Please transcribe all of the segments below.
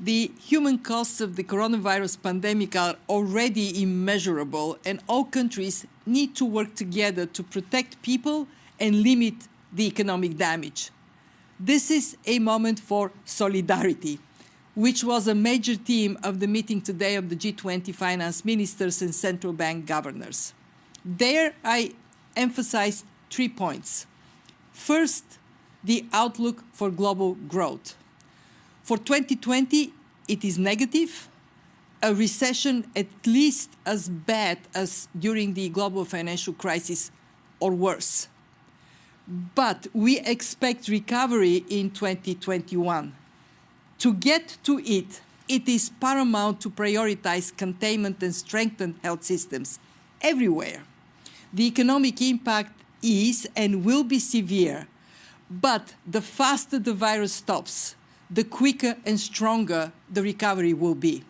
The human costs of the coronavirus pandemic are already immeasurable, and all countries need to work together to protect people and limit the economic damage. This is a moment for solidarity, which was a major theme of the meeting today of the G20 finance ministers and central bank governors. There, I emphasized 3 points. First, the outlook for global growth. For 2020, it is negative, a recession at least as bad as during the global financial crisis or worse. But we expect recovery in 2021. To get to it, it is paramount to prioritize containment and strengthen health systems everywhere. The economic impact is and will be severe, but the faster the virus stops, the quicker and stronger the recovery will be.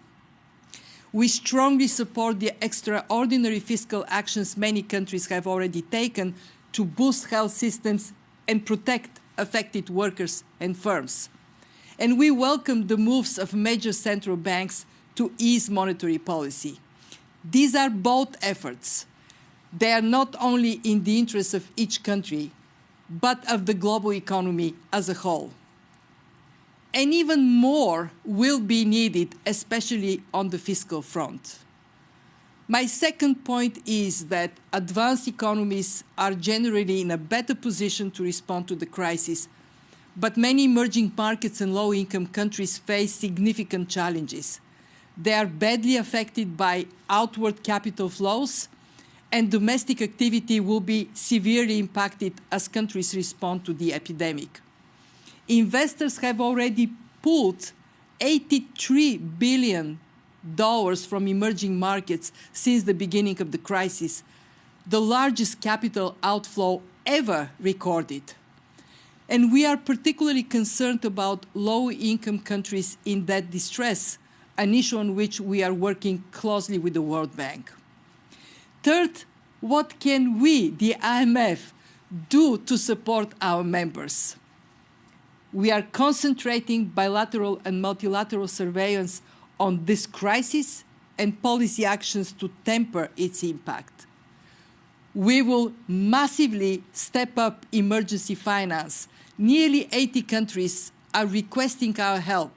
We strongly support the extraordinary fiscal actions many countries have already taken to boost health systems and protect affected workers and firms. And we welcome the moves of major central banks to ease monetary policy. These are both efforts. They are not only in the interest of each country, but of the global economy as a whole. And even more will be needed, especially on the fiscal front. My second point is that advanced economies are generally in a better position to respond to the crisis, but many emerging markets and low-income countries face significant challenges. They are badly affected by outward capital flows, and domestic activity will be severely impacted as countries respond to the epidemic. Investors have already pulled $83 billion from emerging markets since the beginning of the crisis, the largest capital outflow ever recorded. And we are particularly concerned about low-income countries in that distress, an issue on which we are working closely with the World Bank. Third, what can we, the IMF, do to support our members? We are concentrating bilateral and multilateral surveillance on this crisis and policy actions to temper its impact. We will massively step up emergency finance. Nearly 80 countries are requesting our help,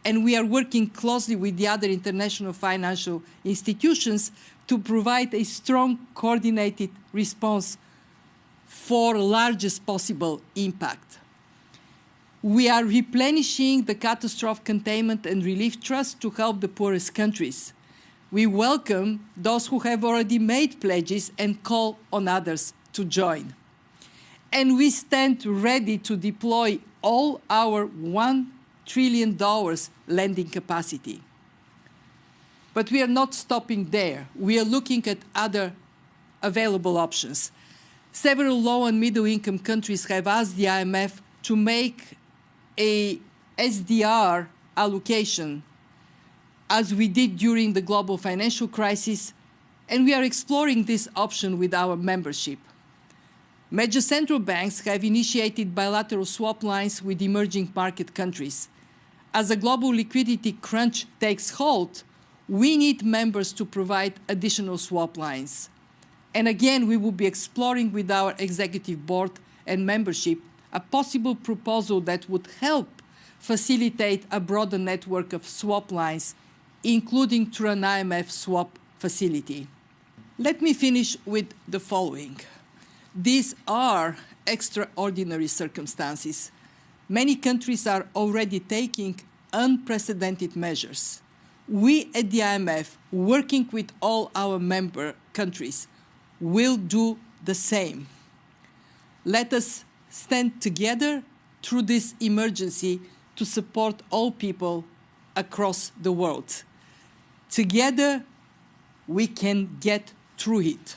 and we are working closely with the other international financial institutions to provide a strong, coordinated response for largest possible impact. We are replenishing the Catastrophe Containment and Relief Trust to help the poorest countries. We welcome those who have already made pledges and call on others to join. And we stand ready to deploy all our $1 trillion lending capacity. But we are not stopping there. We are looking at other available options. Several low and middle-income countries have asked the IMF to make a SDR allocation, as we did during the global financial crisis, and we are exploring this option with our membership. Major central banks have initiated bilateral swap lines with emerging market countries. As a global liquidity crunch takes hold, we need members to provide additional swap lines. And again, we will be exploring with our executive board and membership a possible proposal that would help facilitate a broader network of swap lines, including through an IMF swap facility. Let me finish with the following. These are extraordinary circumstances. Many countries are already taking unprecedented measures. We at the IMF, working with all our member countries, will do the same. Let us stand together through this emergency to support all people across the world. Together, we can get through it.